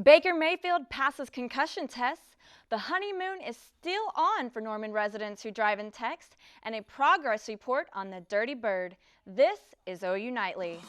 Baker Mayfield passes concussion tests. The honeymoon is still on for Norman residents who drive in text, and a progress report on the Dirty Bird. This is OU Nightly.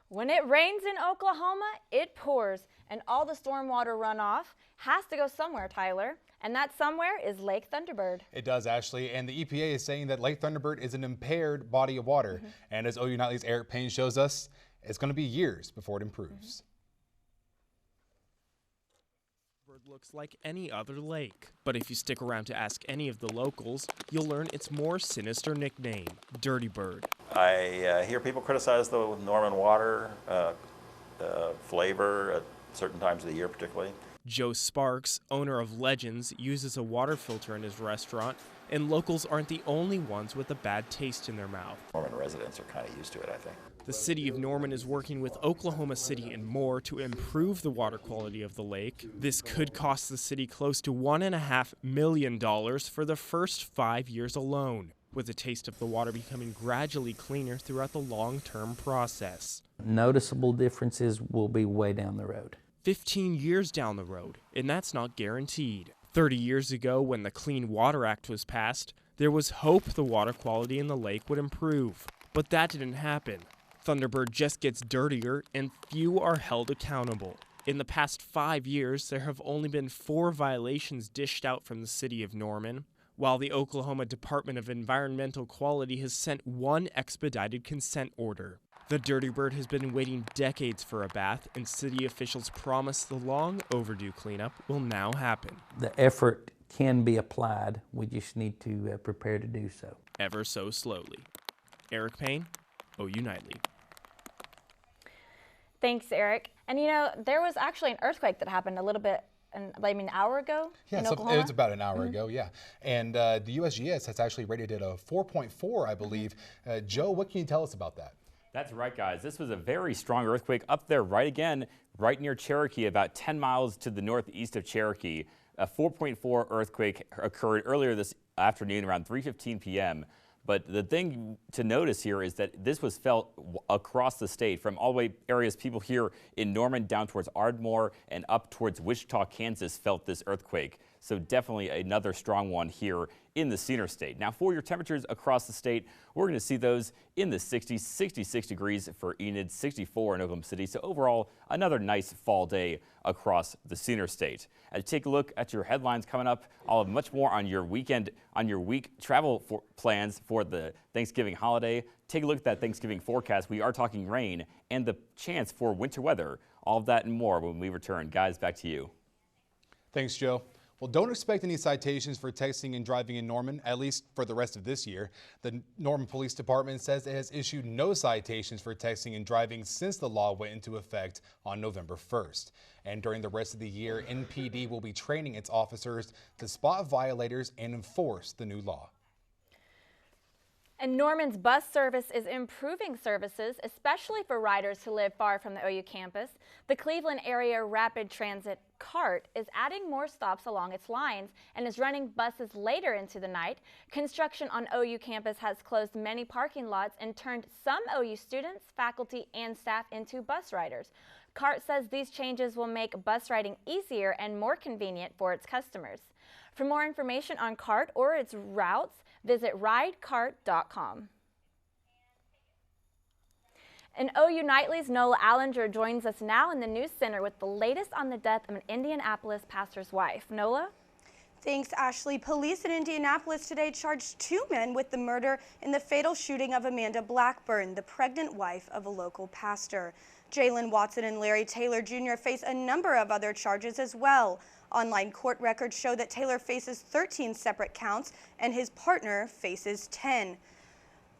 When it rains in Oklahoma, it pours, and all the stormwater runoff has to go somewhere, Tyler. And that somewhere is Lake Thunderbird. It does, Ashley, and the EPA is saying that Lake Thunderbird is an impaired body of water. And as OU Nightly's Eric Payne shows us, it's going to be years before it improves. Looks like any other lake. But if you stick around to ask any of the locals, you'll learn its more sinister nickname, Dirty Bird. I hear people criticize the Norman water flavor at certain times of the year particularly. Joe Sparks, owner of Legends, uses a water filter in his restaurant, and locals aren't the only ones with a bad taste in their mouth. Norman residents are kind of used to it, I think. The city of Norman is working with Oklahoma City and more to improve the water quality of the lake. This could cost the city close to $1.5 million for the first 5 years alone, with a taste of the water becoming gradually cleaner throughout the long-term process. Noticeable differences will be way down the road. 15 years down the road, and that's not guaranteed. 30 years ago, when the Clean Water Act was passed, there was hope the water quality in the lake would improve. But that didn't happen. Thunderbird just gets dirtier, and few are held accountable. In the past 5 years, there have only been 4 violations dished out from the city of Norman, while the Oklahoma Department of Environmental Quality has sent 1 expedited consent order. The Dirty Bird has been waiting decades for a bath, and city officials promise the long overdue cleanup will now happen. The effort can be applied. We just need to prepare to do so. Ever so slowly. Eric Payne, OU Nightly. Thanks, Eric. And you know, there was actually an earthquake that happened a little bit, an hour ago in Oklahoma? It was about an hour ago, yeah. And the USGS has actually rated it a 4.4, I believe. Joe, what can you tell us about that? That's right, guys. This was a very strong earthquake up there right near Cherokee, about 10 miles to the northeast of Cherokee. A 4.4 earthquake occurred earlier this afternoon around 3:15 p.m. But the thing to notice here is that this was felt across the state, from all the way areas people here in Norman down towards Ardmore and up towards Wichita, Kansas felt this earthquake. So definitely another strong one here in the Sooner State. Now for your temperatures across the state, we're going to see those in the 60s, 66 degrees for Enid, 64 in Oklahoma City. So overall, another nice fall day across the Sooner State. As you take a look at your headlines coming up, I'll have much more on your week travel plans for the Thanksgiving holiday. Take a look at that Thanksgiving forecast. We are talking rain and the chance for winter weather. All of that and more when we return. Guys, back to you. Thanks, Joe. Well, don't expect any citations for texting and driving in Norman, at least for the rest of this year. The Norman Police Department says it has issued no citations for texting and driving since the law went into effect on November 1st. And during the rest of the year, NPD will be training its officers to spot violators and enforce the new law. And Norman's bus service is improving services, especially for riders who live far from the OU campus. The Cleveland Area Rapid Transit CART is adding more stops along its lines and is running buses later into the night. Construction on OU campus has closed many parking lots and turned some OU students, faculty, and staff into bus riders. CART says these changes will make bus riding easier and more convenient for its customers. For more information on CART or its routes, visit ridecart.com. And OU Nightly's Nola Allinger joins us now in the News Center with the latest on the death of an Indianapolis pastor's wife. Nola? Thanks, Ashley. Police in Indianapolis today charged 2 men with the murder in the fatal shooting of Amanda Blackburn, the pregnant wife of a local pastor. Jalen Watson and Larry Taylor Jr. face a number of other charges as well. Online court records show that Taylor faces 13 separate counts and his partner faces 10.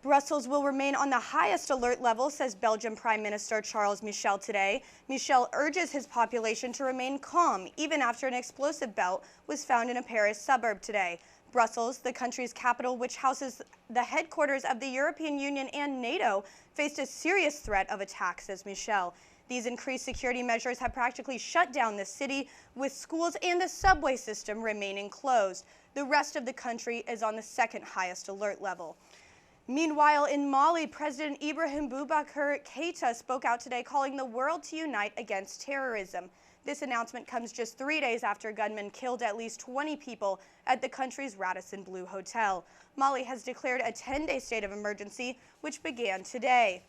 Brussels will remain on the highest alert level, says Belgium Prime Minister Charles Michel today. Michel urges his population to remain calm, even after an explosive belt was found in a Paris suburb today. Brussels, the country's capital, which houses the headquarters of the European Union and NATO, faced a serious threat of attack, says Michel. These increased security measures have practically shut down the city, with schools and the subway system remaining closed. The rest of the country is on the second highest alert level. Meanwhile, in Mali, President Ibrahim Boubacar Keïta spoke out today calling the world to unite against terrorism. This announcement comes just 3 days after gunmen killed at least 20 people at the country's Radisson Blu Hotel. Mali has declared a 10-day state of emergency, which began today.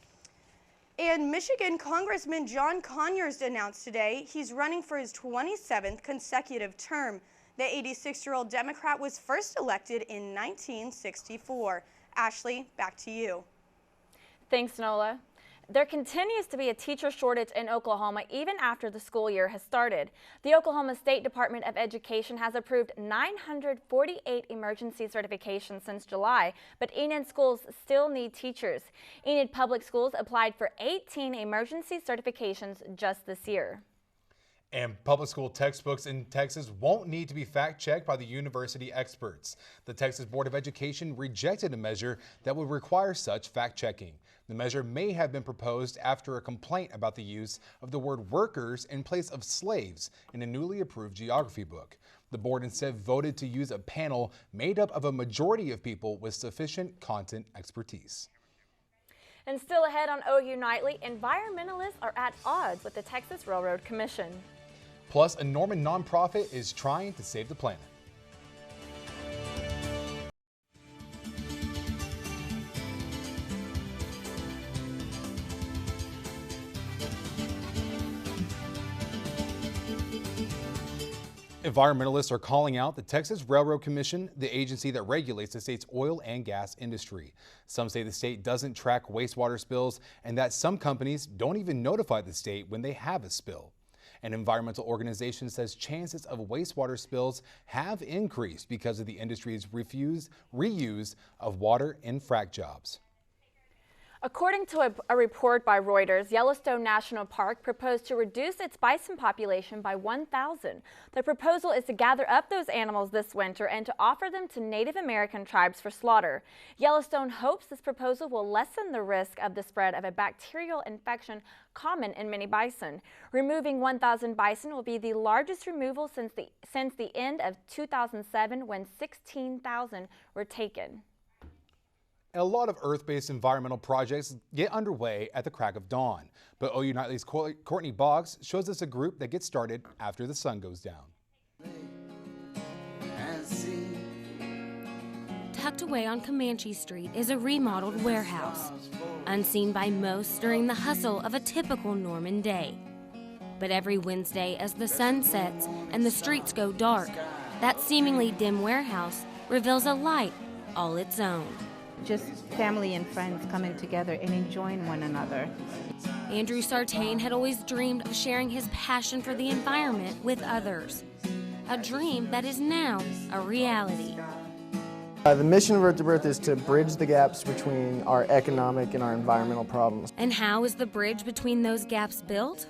And Michigan Congressman John Conyers announced today he's running for his 27th consecutive term. The 86-year-old Democrat was first elected in 1964. Ashley, back to you. Thanks, Nola. There continues to be a teacher shortage in Oklahoma even after the school year has started. The Oklahoma State Department of Education has approved 948 emergency certifications since July, but Enid schools still need teachers. Enid Public Schools applied for 18 emergency certifications just this year. And public school textbooks in Texas won't need to be fact-checked by the university experts. The Texas Board of Education rejected a measure that would require such fact-checking. The measure may have been proposed after a complaint about the use of the word workers in place of slaves in a newly approved geography book. The board instead voted to use a panel made up of a majority of people with sufficient content expertise. And still ahead on OU Nightly, environmentalists are at odds with the Texas Railroad Commission. Plus, a Norman nonprofit is trying to save the planet. Environmentalists are calling out the Texas Railroad Commission, the agency that regulates the state's oil and gas industry. Some say the state doesn't track wastewater spills and that some companies don't even notify the state when they have a spill. An environmental organization says chances of wastewater spills have increased because of the industry's reuse of water in frac jobs. According to a report by Reuters, Yellowstone National Park proposed to reduce its bison population by 1,000. The proposal is to gather up those animals this winter and to offer them to Native American tribes for slaughter. Yellowstone hopes this proposal will lessen the risk of the spread of a bacterial infection common in many bison. Removing 1,000 bison will be the largest removal since the end of 2007, when 16,000 were taken. And a lot of Earth-based environmental projects get underway at the crack of dawn. But OU Nightly's Courtney Boggs shows us a group that gets started after the sun goes down. Tucked away on Comanche Street is a remodeled warehouse, unseen by most during the hustle of a typical Norman day. But every Wednesday as the sun sets and the streets go dark, that seemingly dim warehouse reveals a light all its own. Just family and friends coming together and enjoying one another. Andrew Sartain had always dreamed of sharing his passion for the environment with others. A dream that is now a reality. The mission of Rebirth is to bridge the gaps between our economic and our environmental problems. And how is the bridge between those gaps built?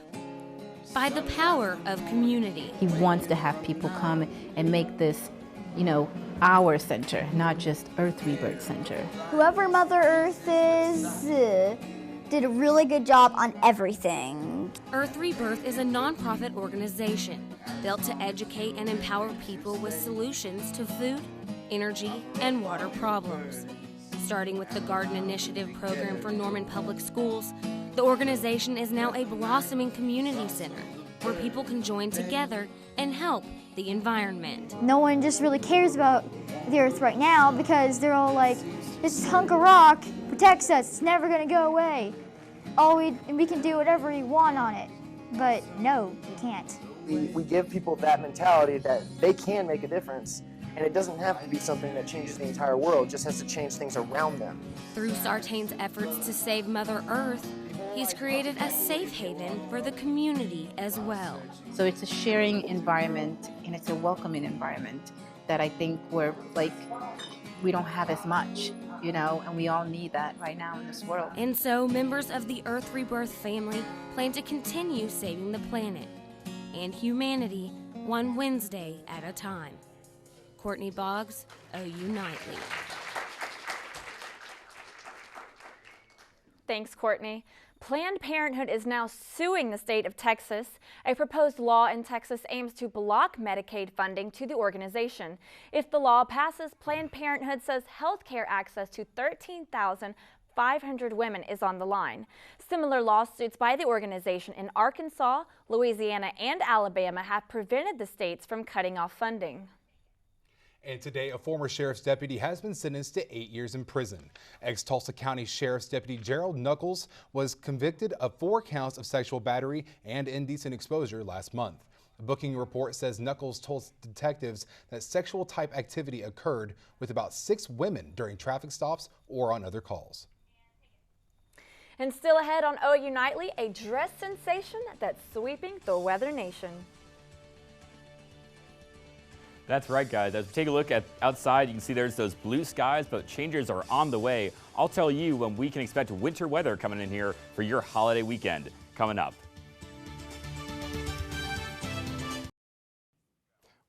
By the power of community. He wants to have people come and make this, our center, not just Earth Rebirth Center. Whoever Mother Earth is did a really good job on everything. Earth Rebirth is a nonprofit organization built to educate and empower people with solutions to food, energy, and water problems. Starting with the Garden Initiative program for Norman Public Schools, the organization is now a blossoming community center where people can join together and help the environment. No one just really cares about the Earth right now because they're all like, this hunk of rock protects us, it's never gonna go away. We can do whatever we want on it. But no, we can't. We give people that mentality that they can make a difference, and it doesn't have to be something that changes the entire world, it just has to change things around them. Through Sartain's efforts to save Mother Earth, he's created a safe haven for the community as well. So it's a sharing environment and it's a welcoming environment that I think we don't have as much, and we all need that right now in this world. And so members of the Earth Rebirth family plan to continue saving the planet and humanity one Wednesday at a time. Courtney Boggs, OU Nightly. Thanks, Courtney. Planned Parenthood is now suing the state of Texas. A proposed law in Texas aims to block Medicaid funding to the organization. If the law passes, Planned Parenthood says health care access to 13,500 women is on the line. Similar lawsuits by the organization in Arkansas, Louisiana, and Alabama have prevented the states from cutting off funding. And today, a former sheriff's deputy has been sentenced to 8 years in prison. Ex-Tulsa County Sheriff's Deputy Gerald Knuckles was convicted of 4 counts of sexual battery and indecent exposure last month. A booking report says Knuckles told detectives that sexual-type activity occurred with about 6 women during traffic stops or on other calls. And still ahead on OU Nightly, a dress sensation that's sweeping the weather nation. That's right, guys. As we take a look at outside, you can see there's those blue skies, but changes are on the way. I'll tell you when we can expect winter weather coming in here for your holiday weekend coming up.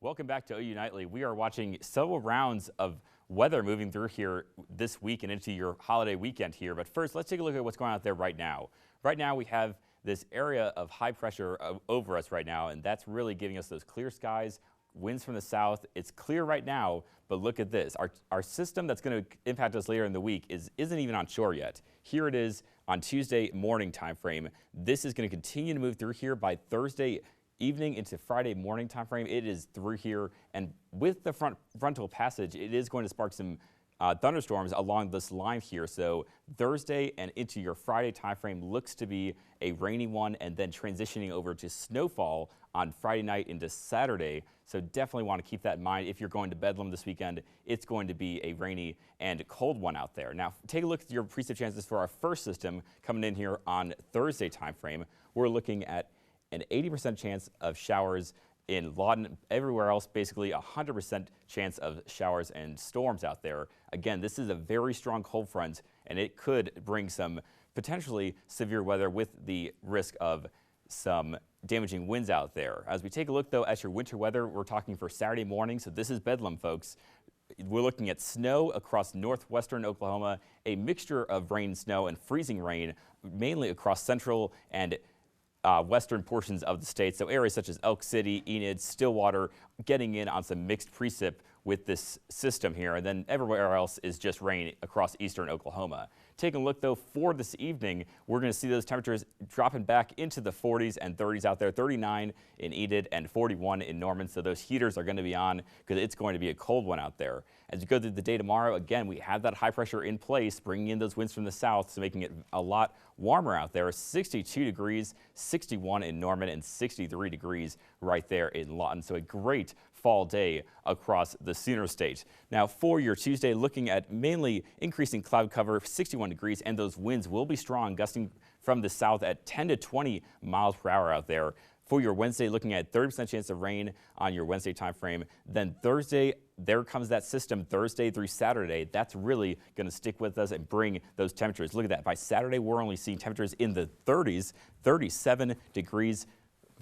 Welcome back to OU Nightly. We are watching several rounds of weather moving through here this week and into your holiday weekend here. But first, let's take a look at what's going on out there right now. Right now, we have this area of high pressure over us right now, and that's really giving us those clear skies. Winds from the south. It's clear right now, but look at this. Our system that's going to impact us later in the week isn't even on shore yet. Here it is on Tuesday morning time frame. This is going to continue to move through here by Thursday evening into Friday morning time frame. It is through here, and with the frontal passage, it is going to spark some thunderstorms along this line here. So Thursday and into your Friday time frame looks to be a rainy one, and then transitioning over to snowfall on Friday night into Saturday. So definitely want to keep that in mind. If you're going to Bedlam this weekend, it's going to be a rainy and cold one out there. Now, take a look at your precip chances for our first system coming in here on Thursday time frame. We're looking at an 80% chance of showers in Lawton. Everywhere else, basically 100% chance of showers and storms out there. Again, this is a very strong cold front, and it could bring some potentially severe weather with the risk of some damaging winds out there. As we take a look, though, at your winter weather, we're talking for Saturday morning, so this is Bedlam, folks. We're looking at snow across northwestern Oklahoma, a mixture of rain, snow, and freezing rain, mainly across central and western portions of the state. So areas such as Elk City, Enid, Stillwater, getting in on some mixed precip with this system here, and then everywhere else is just rain across eastern Oklahoma. Taking a look, though, for this evening, we're going to see those temperatures dropping back into the 40s and 30s out there, 39 in Enid and 41 in Norman. So those heaters are going to be on because it's going to be a cold one out there. As we go through the day tomorrow, again, we have that high pressure in place, bringing in those winds from the south, so making it a lot warmer out there. 62 degrees, 61 in Norman, and 63 degrees right there in Lawton. So a great fall day across the Sooner State. Now for your Tuesday, looking at mainly increasing cloud cover, 61 degrees, and those winds will be strong, gusting from the south at 10 to 20 miles per hour out there. For your Wednesday, looking at 30% chance of rain on your Wednesday time frame. Then Thursday, there comes that system Thursday through Saturday. That's really going to stick with us and bring those temperatures. Look at that. By Saturday, we're only seeing temperatures in the 30s, 37 degrees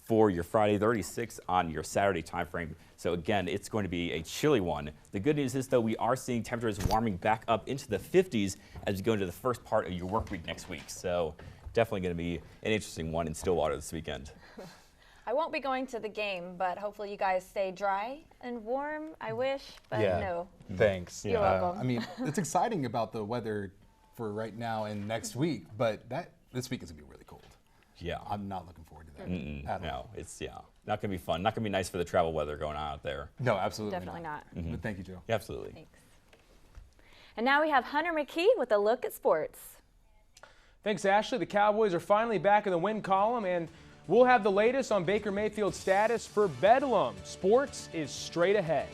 for your Friday, 36 on your Saturday time frame. So again, it's going to be a chilly one. The good news is, though, we are seeing temperatures warming back up into the 50s as we go into the first part of your work week next week. So definitely going to be an interesting one in Stillwater this weekend. I won't be going to the game, but hopefully you guys stay dry and warm, I wish, but no. Thanks. You're welcome. I mean, it's exciting about the weather for right now and next week, but this week is going to be really cold. Yeah. I'm not looking forward to that. No, it's not going to be fun. Not going to be nice for the travel weather going on out there. No, absolutely Definitely not. But thank you, Joe. Yeah, absolutely. Thanks. And now we have Hunter McKee with a look at sports. Thanks, Ashley. The Cowboys are finally back in the win column, and we'll have the latest on Baker Mayfield's status for Bedlam. Sports is straight ahead.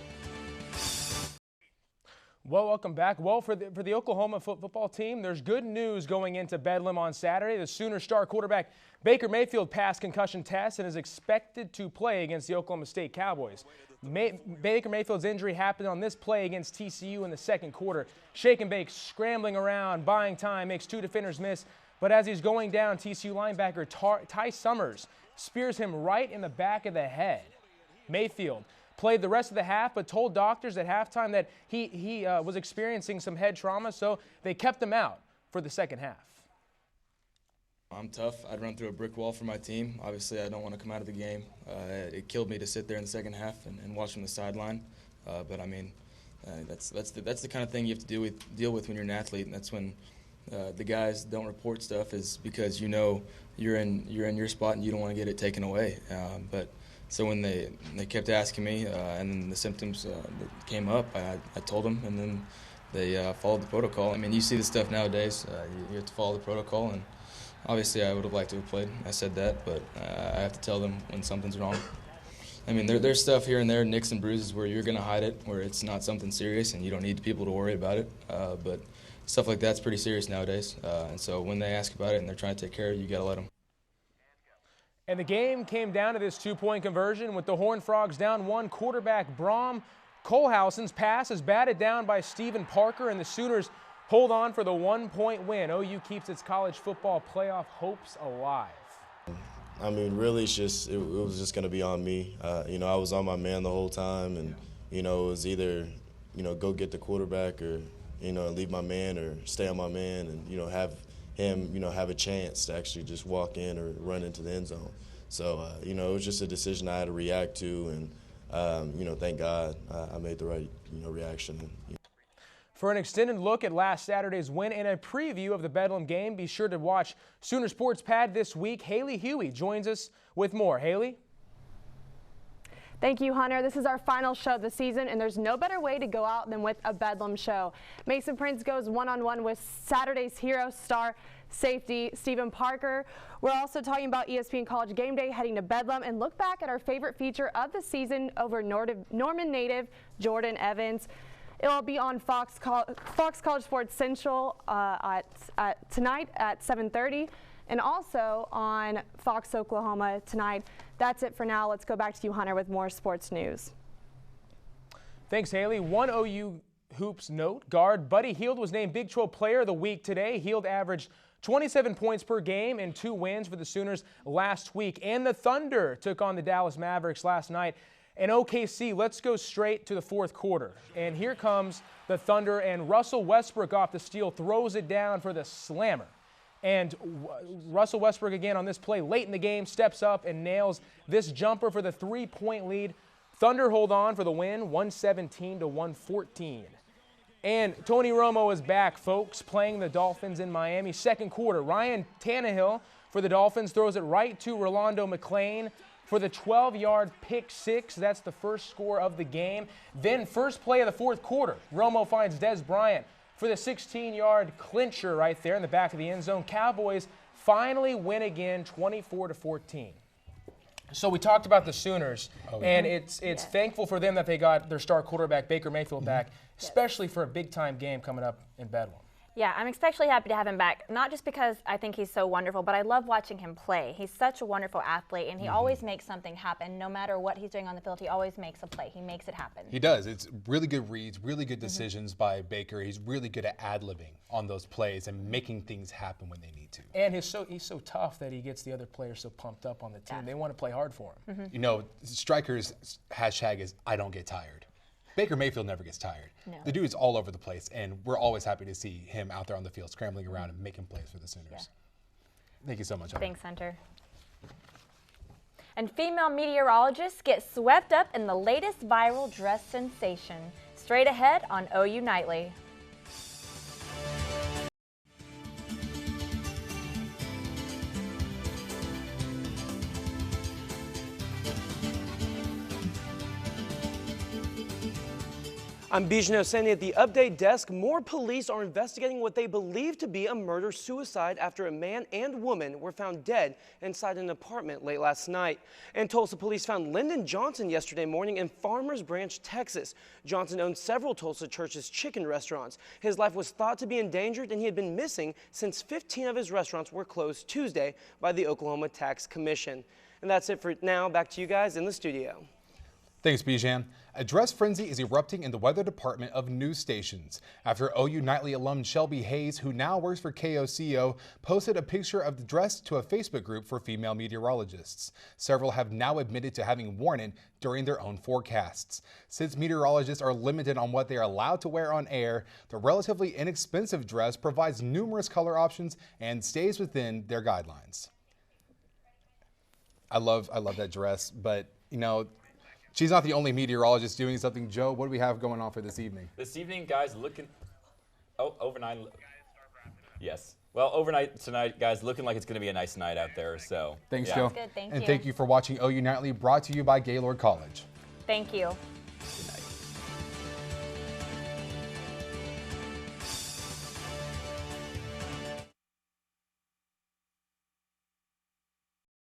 Well, welcome back. Well, for the Oklahoma football team, there's good news going into Bedlam on Saturday. The Sooner star quarterback Baker Mayfield passed concussion tests and is expected to play against the Oklahoma State Cowboys. Baker Mayfield's injury happened on this play against TCU in the second quarter. Shake and bake, scrambling around, buying time, makes 2 defenders miss. But as he's going down, TCU linebacker Ty Summers spears him right in the back of the head. Mayfield played the rest of the half, but told doctors at halftime that he was experiencing some head trauma, so they kept him out for the second half. I'm tough. I'd run through a brick wall for my team. Obviously, I don't want to come out of the game. It killed me to sit there in the second half and watch from the sideline. But I mean, that's the kind of thing you have to deal with when you're an athlete, and that's when the guys don't report stuff, is because you know you're in your spot and you don't want to get it taken away. But so when they kept asking me, and then the symptoms that came up, I told them, and then they followed the protocol. I mean, you see the stuff nowadays. You have to follow the protocol, and obviously I would have liked to have played. I said that, but I have to tell them when something's wrong. I mean, there's stuff here and there, nicks and bruises, where you're going to hide it, where it's not something serious and you don't need people to worry about it. But stuff like that's pretty serious nowadays. And so when they ask about it and they're trying to take care of you, you got to let them. And the game came down to this two-point conversion with the Horned Frogs down one. Quarterback Brom Kohlhausen's pass is batted down by Stephen Parker, and the Sooners hold on for the one-point win. OU keeps its college football playoff hopes alive. I mean, really, it was just going to be on me. You know, I was on my man the whole time, and, you know, it was either, you know, go get the quarterback or, you know, leave my man, or stay on my man and, you know, have him, you know, have a chance to actually just walk in or run into the end zone. So, you know, it was just a decision I had to react to, and, you know, thank God I made the right, you know, reaction. For an extended look at last Saturday's win and a preview of the Bedlam game, be sure to watch Sooner Sports Pad this week. Haley Huey joins us with more. Haley? Thank you, Hunter. This is our final show of the season, and there's no better way to go out than with a Bedlam show. Mason Prince goes one-on-one with Saturday's hero, star safety Stephen Parker. We're also talking about ESPN College Game Day, heading to Bedlam, and look back at our favorite feature of the season over Norman native Jordan Evans. It'll be on Fox College Sports Central tonight at 7:30, and also on Fox Oklahoma tonight. That's it for now. Let's go back to you, Hunter, with more sports news. Thanks, Haley. One OU Hoops note, guard Buddy Hield was named Big 12 Player of the Week today. Hield averaged 27 points per game and 2 wins for the Sooners last week. And the Thunder took on the Dallas Mavericks last night. And OKC, let's go straight to the fourth quarter. And here comes the Thunder, and Russell Westbrook off the steal throws it down for the slammer. And Russell Westbrook again on this play late in the game steps up and nails this jumper for the 3-point lead. Thunder hold on for the win, 117-114. And Tony Romo is back, folks, playing the Dolphins in Miami. Second quarter, Ryan Tannehill for the Dolphins throws it right to Rolando McClain for the 12-yard pick six. That's the first score of the game. Then first play of the fourth quarter, Romo finds Dez Bryant for the 16-yard clincher right there in the back of the end zone. Cowboys finally win again, 24-14. So we talked about the Sooners, and it's thankful for them that they got their star quarterback Baker Mayfield back, especially for a big-time game coming up in Bedlam. Yeah, I'm especially happy to have him back, not just because I think he's so wonderful, but I love watching him play. He's such a wonderful athlete, and he always makes something happen. No matter what he's doing on the field, he always makes a play. He makes it happen. He does. It's really good reads, really good decisions by Baker. He's really good at ad-libbing on those plays and making things happen when they need to. And he's so tough that he gets the other players so pumped up on the team. They want to play hard for him. You know, Striker's hashtag is I don't get tired. Baker Mayfield never gets tired. No. The dude's all over the place, and we're always happy to see him out there on the field scrambling around and making plays for the Sooners. Yeah. Thank you so much, Hunter. Thanks, Hunter. And female meteorologists get swept up in the latest viral dress sensation. Straight ahead on OU Nightly. I'm Bijan Hosseini at the Update Desk. More police are investigating what they believe to be a murder-suicide after a man and woman were found dead inside an apartment late last night. And Tulsa police found Lyndon Johnson yesterday morning in Farmers Branch, Texas. Johnson owned several Tulsa Church's chicken restaurants. His life was thought to be endangered, and he had been missing since 15 of his restaurants were closed Tuesday by the Oklahoma Tax Commission. And that's it for now. Back to you guys in the studio. Thanks, Bijan. A dress frenzy is erupting in the weather department of news stations after OU Nightly alum Shelby Hayes, who now works for KOCO, posted a picture of the dress to a Facebook group for female meteorologists. Several have now admitted to having worn it during their own forecasts. Since meteorologists are limited on what they are allowed to wear on air, the relatively inexpensive dress provides numerous color options and stays within their guidelines. I love that dress, but you know, she's not the only meteorologist doing something. Joe, what do we have going on for this evening? This evening, guys, overnight. Yes. Well, overnight tonight, guys, looking like it's going to be a nice night out there. So thanks, yeah. Joe. Good, thank and you. thank you for watching OU Nightly, brought to you by Gaylord College. Thank you. Good night.